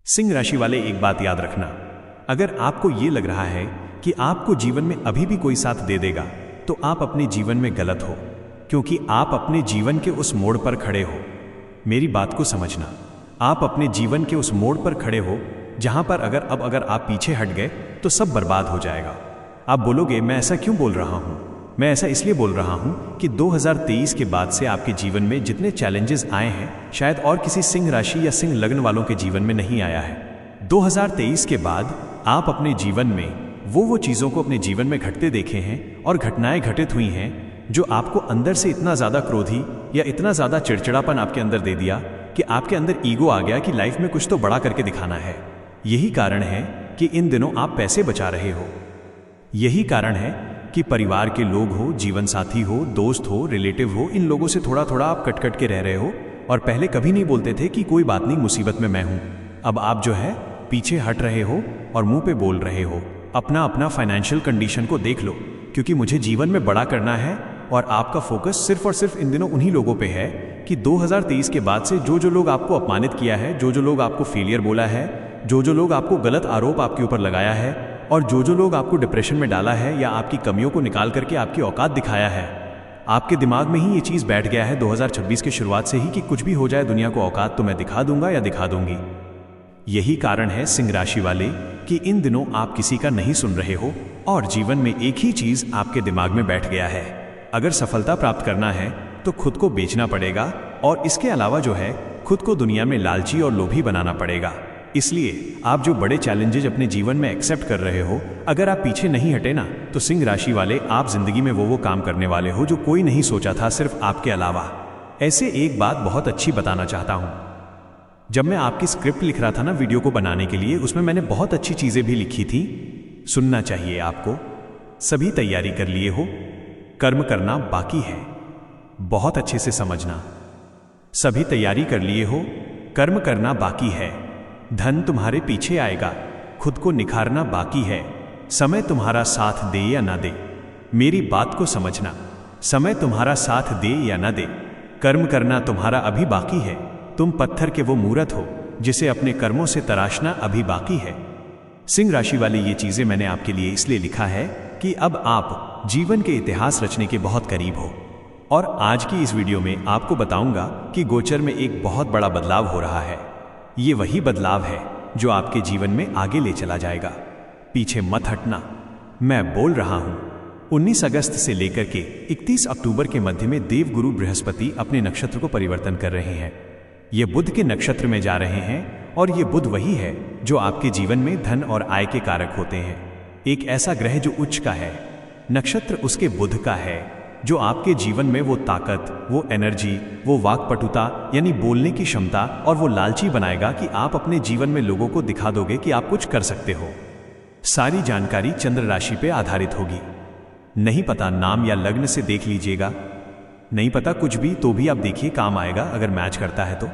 सिंह राशि वाले एक बात याद रखना, अगर आपको ये लग रहा है कि आपको जीवन में अभी भी कोई साथ दे देगा तो आप अपने जीवन में गलत हो, क्योंकि आप अपने जीवन के उस मोड़ पर खड़े हो। मेरी बात को समझना, आप अपने जीवन के उस मोड़ पर खड़े हो जहां पर अगर आप पीछे हट गए तो सब बर्बाद हो जाएगा। आप बोलोगे मैं ऐसा क्यों बोल रहा हूं? मैं ऐसा इसलिए बोल रहा हूं कि 2023 के बाद से आपके जीवन में जितने चैलेंजेस आए हैं शायद और किसी सिंह राशि या सिंह लग्न वालों के जीवन में नहीं आया है। 2023 के बाद आप अपने जीवन में वो चीज़ों को अपने जीवन में घटते देखे हैं और घटनाएं घटित हुई हैं जो आपको अंदर से इतना ज़्यादा क्रोधी या इतना ज़्यादा चिड़चिड़ापन आपके अंदर दे दिया कि आपके अंदर ईगो आ गया कि लाइफ में कुछ तो बड़ा करके दिखाना है। यही कारण है कि इन दिनों आप पैसे बचा रहे हो। यही कारण है कि परिवार के लोग हो, जीवन साथी हो, दोस्त हो, रिलेटिव हो, इन लोगों से थोड़ा थोड़ा आप कट के रह रहे हो। और पहले कभी नहीं बोलते थे कि कोई बात नहीं, मुसीबत में मैं हूं। अब आप जो है पीछे हट रहे हो और मुंह पे बोल रहे हो। अपना फाइनेंशियल कंडीशन को देख लो, क्योंकि मुझे जीवन में बड़ा करना है। और आपका फोकस सिर्फ और सिर्फ इन दिनों उन्हीं लोगों पे है कि 2023 के बाद से जो लोग आपको अपमानित किया है, जो लोग आपको फेलियर बोला है, जो लोग आपको गलत आरोप आपके ऊपर लगाया है, और जो लोग आपको डिप्रेशन में डाला है या आपकी कमियों को निकाल करके आपकी औकात दिखाया है, आपके दिमाग में ही ये चीज़ बैठ गया है 2026 की शुरुआत से ही कि कुछ भी हो जाए दुनिया को औकात तो मैं दिखा दूंगा या दिखा दूंगी। यही कारण है सिंह राशि वाले कि इन दिनों आप किसी का नहीं सुन रहे हो और जीवन में एक ही चीज़ आपके दिमाग में बैठ गया है, अगर सफलता प्राप्त करना है तो खुद को बेचना पड़ेगा और इसके अलावा जो है खुद को दुनिया में लालची और लोभी बनाना पड़ेगा। इसलिए आप जो बड़े चैलेंजेज अपने जीवन में एक्सेप्ट कर रहे हो, अगर आप पीछे नहीं हटे ना तो सिंह राशि वाले आप जिंदगी में वो काम करने वाले हो जो कोई नहीं सोचा था सिर्फ आपके अलावा। ऐसे एक बात बहुत अच्छी बताना चाहता हूं, जब मैं आपकी स्क्रिप्ट लिख रहा था ना वीडियो को बनाने के लिए, उसमें मैंने बहुत अच्छी चीजें भी लिखी थी, सुनना चाहिए आपको। सभी तैयारी कर लिए हो, कर्म करना बाकी है, बहुत अच्छे से समझना। सभी तैयारी कर लिए हो, कर्म करना बाकी है। धन तुम्हारे पीछे आएगा, खुद को निखारना बाकी है। समय तुम्हारा साथ दे या ना दे, मेरी बात को समझना। समय तुम्हारा साथ दे या ना दे, कर्म करना तुम्हारा अभी बाकी है। तुम पत्थर के वो मूर्त हो जिसे अपने कर्मों से तराशना अभी बाकी है। सिंह राशि वाली ये चीजें मैंने आपके लिए इसलिए लिखा है कि अब आप जीवन के इतिहास रचने के बहुत करीब हो। और आज की इस वीडियो में आपको बताऊंगा कि गोचर में एक बहुत बड़ा बदलाव हो रहा है। ये वही बदलाव है जो आपके जीवन में आगे ले चला जाएगा। पीछे मत हटना, मैं बोल रहा हूं। 19 अगस्त से लेकर के 31 अक्टूबर के मध्य में देवगुरु बृहस्पति अपने नक्षत्र को परिवर्तन कर रहे हैं। ये बुध के नक्षत्र में जा रहे हैं और ये बुध वही है जो आपके जीवन में धन और आय के कारक होते हैं। एक ऐसा ग्रह जो उच्च का है, नक्षत्र उसके बुध का है, जो आपके जीवन में वो ताकत, वो एनर्जी, वो वाक्पटुता यानी बोलने की क्षमता और वो लालची बनाएगा कि आप अपने जीवन में लोगों को दिखा दोगे कि आप कुछ कर सकते हो। सारी जानकारी चंद्र राशि पे आधारित होगी। नहीं पता नाम या लग्न से देख लीजिएगा, नहीं पता कुछ भी तो भी आप देखिए, काम आएगा अगर मैच करता है तो।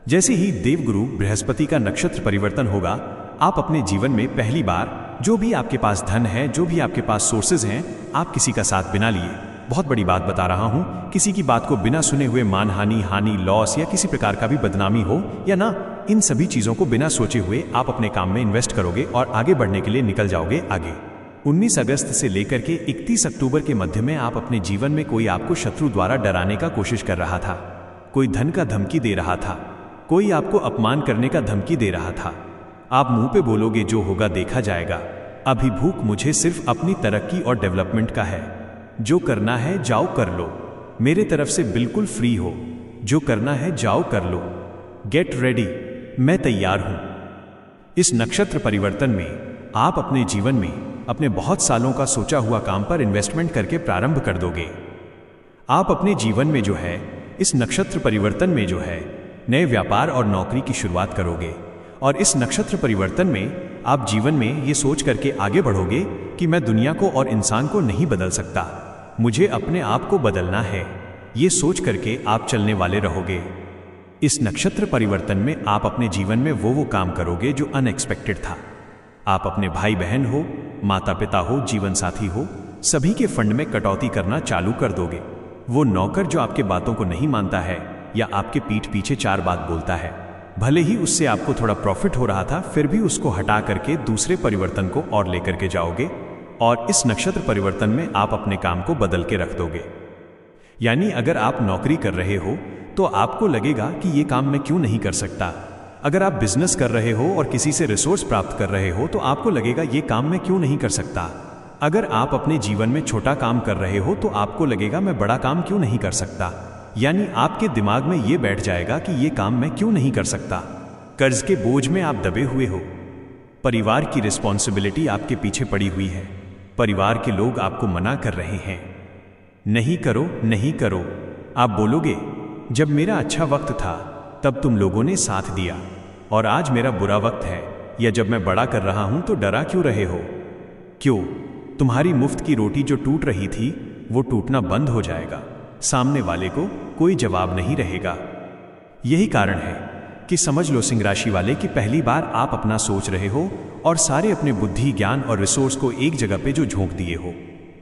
जैसे ही देवगुरु बृहस्पति का नक्षत्र परिवर्तन होगा, आप अपने जीवन में पहली बार जो भी आपके पास धन है, जो भी आपके पास सोर्सेज हैं, आप किसी का साथ बिना लिए, बहुत बड़ी बात बता रहा हूं, किसी की बात को बिना सुने हुए मानहानि, हानि, लॉस या किसी प्रकार का भी बदनामी हो या ना, इन सभी चीजों को बिना सोचे हुए आप अपने काम में इन्वेस्ट करोगे और आगे बढ़ने के लिए निकल जाओगे आगे। 19 अगस्त से लेकर के 31 अक्टूबर के मध्य में आप अपने जीवन में कोई आपको शत्रु द्वारा डराने का कोशिश कर रहा था, कोई धन का धमकी दे रहा था, कोई आपको अपमान करने का धमकी दे रहा था। आप मुंह पे बोलोगे जो होगा देखा जाएगा। अभी भूख मुझे सिर्फ अपनी तरक्की और डेवलपमेंट का है, जो करना है जाओ कर लो, मेरे तरफ से बिल्कुल फ्री हो, जो करना है जाओ कर लो, गेट रेडी, मैं तैयार हूं। इस नक्षत्र परिवर्तन में आप अपने जीवन में अपने बहुत सालों का सोचा हुआ काम पर इन्वेस्टमेंट करके प्रारंभ कर दोगे। आप अपने जीवन में जो है इस नक्षत्र परिवर्तन में जो है नए व्यापार और नौकरी की शुरुआत करोगे। और इस नक्षत्र परिवर्तन में आप जीवन में ये सोच करके आगे बढ़ोगे कि मैं दुनिया को और इंसान को नहीं बदल सकता, मुझे अपने आप को बदलना है। ये सोच करके आप चलने वाले रहोगे। इस नक्षत्र परिवर्तन में आप अपने जीवन में वो काम करोगे जो अनएक्सपेक्टेड था। आप अपने भाई बहन हो, माता पिता हो, जीवन साथी हो, सभी के फंड में कटौती करना चालू कर दोगे। वो नौकर जो आपके बातों को नहीं मानता है या आपके पीठ पीछे चार बात बोलता है, भले ही उससे आपको थोड़ा प्रॉफिट हो रहा था, फिर भी उसको हटा करके दूसरे परिवर्तन को और लेकर के जाओगे और इस नक्षत्र परिवर्तन में आप अपने काम को बदल के रख दोगे। यानी अगर आप नौकरी कर रहे हो तो आपको लगेगा कि ये काम मैं क्यों नहीं कर सकता। अगर आप बिजनेस कर रहे हो और किसी से रिसोर्स प्राप्त कर रहे हो तो आपको लगेगा ये काम मैं क्यों नहीं कर सकता। अगर आप अपने जीवन में छोटा काम कर रहे हो तो आपको लगेगा मैं बड़ा काम क्यों नहीं कर सकता। यानी आपके दिमाग में ये बैठ जाएगा कि ये काम मैं क्यों नहीं कर सकता। कर्ज के बोझ में आप दबे हुए हो, परिवार की रिस्पॉन्सिबिलिटी आपके पीछे पड़ी हुई है, परिवार के लोग आपको मना कर रहे हैं, नहीं करो नहीं करो। आप बोलोगे जब मेरा अच्छा वक्त था तब तुम लोगों ने साथ दिया और आज मेरा बुरा वक्त है, या जब मैं बड़ा कर रहा हूं तो डरा क्यों रहे हो। क्यों? तुम्हारी मुफ्त की रोटी जो टूट रही थी वो टूटना बंद हो जाएगा, सामने वाले को कोई जवाब नहीं रहेगा। यही कारण है कि समझ लो सिंह राशि वाले कि पहली बार आप अपना सोच रहे हो और सारे अपने बुद्धि, ज्ञान और रिसोर्स को एक जगह पे जो झोंक दिए हो।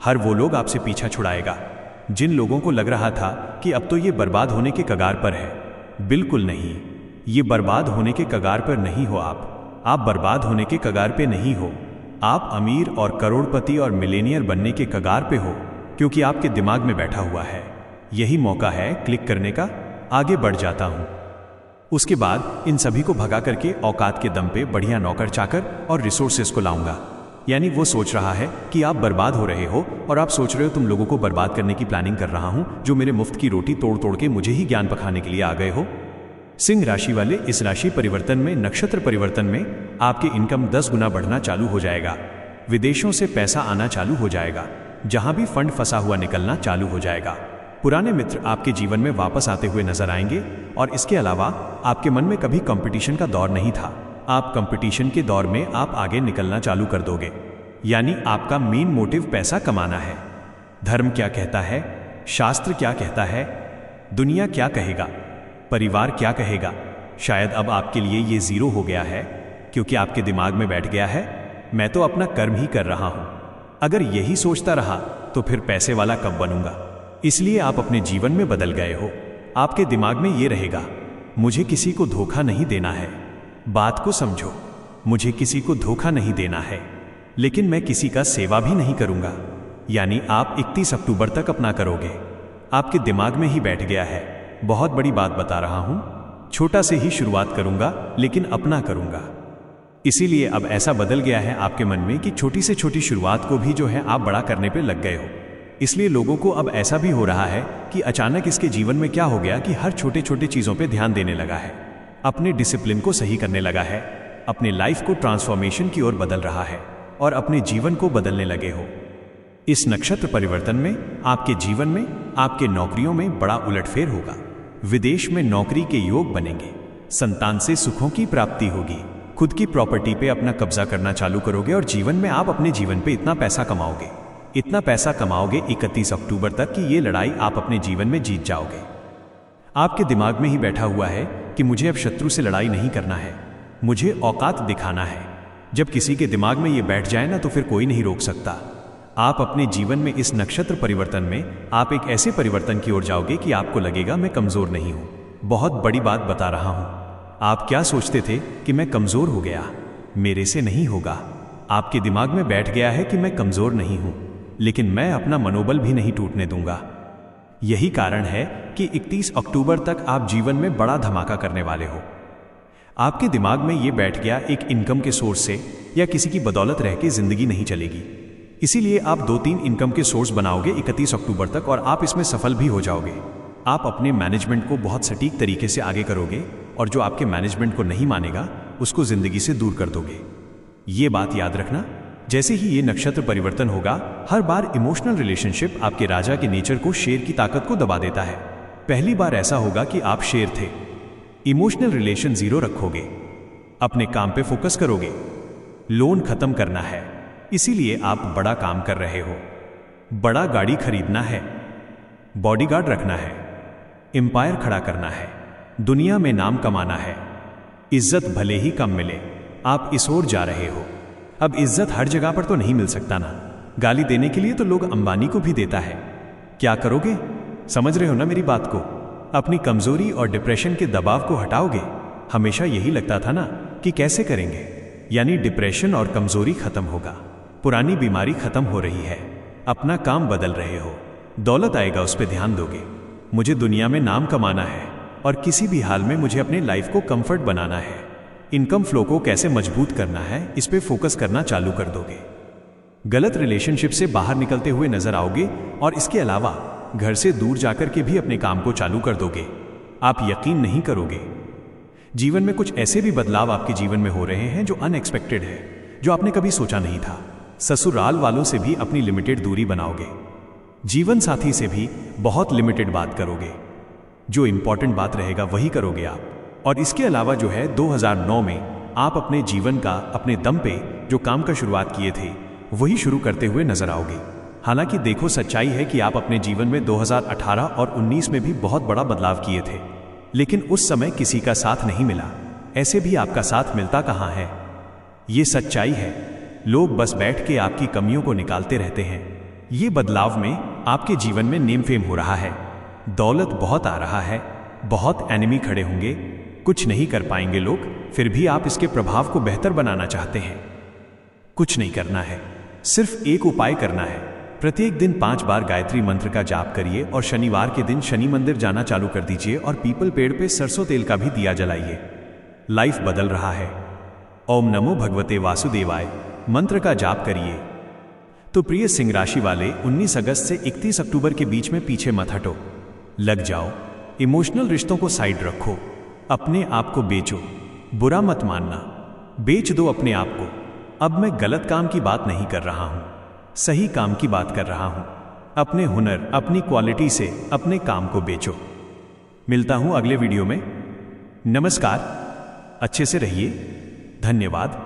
हर वो लोग आपसे पीछा छुड़ाएगा जिन लोगों को लग रहा था कि अब तो ये बर्बाद होने के कगार पर है। बिल्कुल नहीं, ये बर्बाद होने के कगार पर नहीं हो आप बर्बाद होने के कगार पे नहीं हो। आप अमीर और करोड़पति और मिलेनियर बनने के कगार पे हो, क्योंकि आपके दिमाग में बैठा हुआ है। यही मौका है क्लिक करने का, आगे बढ़ जाता हूं। उसके बाद इन सभी को भगा करके औकात के दम पे बढ़िया नौकर चाकर और रिसोर्सेस को लाऊंगा। यानी वो सोच रहा है कि आप बर्बाद हो रहे हो और आप सोच रहे हो तुम लोगों को बर्बाद करने की प्लानिंग कर रहा हूं, जो मेरे मुफ्त की रोटी तोड़ तोड़ के मुझे ही ज्ञान पखाने के लिए आ गए हो। सिंह राशि वाले, इस राशि परिवर्तन में, नक्षत्र परिवर्तन में आपके इनकम 10 गुना बढ़ना चालू हो जाएगा। विदेशों से पैसा आना चालू हो जाएगा, जहां भी फंड फंसा हुआ निकलना चालू हो जाएगा। पुराने मित्र आपके जीवन में वापस आते हुए नजर आएंगे और इसके अलावा आपके मन में कभी कंपटीशन का दौर नहीं था, आप कंपटीशन के दौर में आप आगे निकलना चालू कर दोगे। यानी आपका मेन मोटिव पैसा कमाना है। धर्म क्या कहता है, शास्त्र क्या कहता है, दुनिया क्या कहेगा, परिवार क्या कहेगा, शायद अब आपके लिए ये जीरो हो गया है, क्योंकि आपके दिमाग में बैठ गया है मैं तो अपना कर्म ही कर रहा हूं। अगर यही सोचता रहा तो फिर पैसे वाला कब बनूंगा। इसलिए आप अपने जीवन में बदल गए हो। आपके दिमाग में ये रहेगा मुझे किसी को धोखा नहीं देना है। बात को समझो, मुझे किसी को धोखा नहीं देना है, लेकिन मैं किसी का सेवा भी नहीं करूंगा। यानी आप 31 अक्टूबर तक अपना करोगे। आपके दिमाग में ही बैठ गया है। बहुत बड़ी बात बता रहा हूं, छोटा से ही शुरुआत करूंगा लेकिन अपना करूंगा। इसीलिए अब ऐसा बदल गया है आपके मन में कि छोटी से छोटी शुरुआत को भी जो है आप बड़ा करने पे लग गए हो। इसलिए लोगों को अब ऐसा भी हो रहा है कि अचानक इसके जीवन में क्या हो गया कि हर छोटे छोटे चीजों पे ध्यान देने लगा है, अपने डिसिप्लिन को सही करने लगा है, अपने लाइफ को ट्रांसफॉर्मेशन की ओर बदल रहा है और अपने जीवन को बदलने लगे हो। इस नक्षत्र परिवर्तन में आपके जीवन में, आपके नौकरियों में बड़ा उलटफेर होगा। विदेश में नौकरी के योग बनेंगे, संतान से सुखों की प्राप्ति होगी, खुद की प्रॉपर्टी पे अपना कब्जा करना चालू करोगे और जीवन में आप अपने जीवन पे इतना पैसा कमाओगे 31 अक्टूबर तक कि ये लड़ाई आप अपने जीवन में जीत जाओगे। आपके दिमाग में ही बैठा हुआ है कि मुझे अब शत्रु से लड़ाई नहीं करना है, मुझे औकात दिखाना है। जब किसी के दिमाग में ये बैठ जाए ना तो फिर कोई नहीं रोक सकता। आप अपने जीवन में इस नक्षत्र परिवर्तन में आप एक ऐसे परिवर्तन की ओर जाओगे कि आपको लगेगा मैं कमजोर नहीं हूं। बहुत बड़ी बात बता रहा हूं। आप क्या सोचते थे कि मैं कमजोर हो गया, मेरे से नहीं होगा। आपके दिमाग में बैठ गया है कि मैं कमजोर नहीं हूं, लेकिन मैं अपना मनोबल भी नहीं टूटने दूंगा। यही कारण है कि 31 अक्टूबर तक आप जीवन में बड़ा धमाका करने वाले हो। आपके दिमाग में यह बैठ गया एक इनकम के सोर्स से या किसी की बदौलत रह के जिंदगी नहीं चलेगी। इसीलिए आप 2-3 इनकम के सोर्स बनाओगे 31 अक्टूबर तक और आप इसमें सफल भी हो जाओगे। आप अपने मैनेजमेंट को बहुत सटीक तरीके से आगे करोगे और जो आपके मैनेजमेंट को नहीं मानेगा उसको जिंदगी से दूर कर दोगे। ये बात याद रखना, जैसे ही ये नक्षत्र परिवर्तन होगा, हर बार इमोशनल रिलेशनशिप आपके राजा के नेचर को, शेर की ताकत को दबा देता है। पहली बार ऐसा होगा कि आप शेर थे, इमोशनल रिलेशन 0 रखोगे, अपने काम पे फोकस करोगे, लोन खत्म करना है, इसीलिए आप बड़ा काम कर रहे हो। बड़ा गाड़ी खरीदना है, बॉडीगार्ड रखना है, एम्पायर खड़ा करना है, दुनिया में नाम कमाना है। इज्जत भले ही कम मिले, आप इस ओर जा रहे हो। अब इज्जत हर जगह पर तो नहीं मिल सकता ना, गाली देने के लिए तो लोग अंबानी को भी देता है। क्या करोगे? समझ रहे हो ना मेरी बात को? अपनी कमजोरी और डिप्रेशन के दबाव को हटाओगे, हमेशा यही लगता था ना कि कैसे करेंगे, यानी डिप्रेशन और कमजोरी खत्म होगा, पुरानी बीमारी खत्म हो रही है, अपना काम बदल रहे हो, दौलत आएगा उस पर ध्यान दोगे, मुझे दुनिया में नाम कमाना है और किसी भी हाल में मुझे अपने लाइफ को कंफर्ट बनाना है, इनकम फ्लो को कैसे मजबूत करना है, इस पे फोकस करना चालू कर दोगे। गलत रिलेशनशिप से बाहर निकलते हुए नजर आओगे और इसके अलावा घर से दूर जाकर के भी अपने काम को चालू कर दोगे। आप यकीन नहीं करोगे, जीवन में कुछ ऐसे भी बदलाव आपके जीवन में हो रहे हैं जो अनएक्सपेक्टेड है, जो आपने कभी सोचा नहीं था। ससुराल वालों से भी अपनी लिमिटेड दूरी बनाओगे, जीवन साथी से भी बहुत लिमिटेड बात करोगे, जो इंपॉर्टेंट बात रहेगा वही करोगे आप। और इसके अलावा जो है 2009 में आप अपने जीवन का अपने दम पे जो काम का शुरुआत किए थे वही शुरू करते हुए नजर आओगे। हालांकि देखो, सच्चाई है कि आप अपने जीवन में 2018 और 19 में भी बहुत बड़ा बदलाव किए थे, लेकिन उस समय किसी का साथ नहीं मिला। ऐसे भी आपका साथ मिलता कहाँ है, ये सच्चाई है। लोग बस बैठ के आपकी कमियों को निकालते रहते हैं। ये बदलाव में आपके जीवन में नेम फेम हो रहा है, दौलत बहुत आ रहा है, बहुत एनिमी खड़े होंगे, कुछ नहीं कर पाएंगे लोग, फिर भी आप इसके प्रभाव को बेहतर बनाना चाहते हैं। कुछ नहीं करना है, सिर्फ एक उपाय करना है। प्रत्येक दिन 5 बार गायत्री मंत्र का जाप करिए और शनिवार के दिन शनि मंदिर जाना चालू कर दीजिए और पीपल पेड़ पे सरसों तेल का भी दिया जलाइए। लाइफ बदल रहा है। ओम नमो भगवते वासुदेवाय मंत्र का जाप करिए। तो प्रिय सिंह राशि वाले, 19 अगस्त से 31 अक्टूबर के बीच में पीछे मत हटो, लग जाओ। इमोशनल रिश्तों को साइड रखो, अपने आप को बेचो, बुरा मत मानना, बेच दो अपने आप को। अब मैं गलत काम की बात नहीं कर रहा हूं, सही काम की बात कर रहा हूं। अपने हुनर, अपनी क्वालिटी से अपने काम को बेचो। मिलता हूं अगले वीडियो में। नमस्कार, अच्छे से रहिए, धन्यवाद।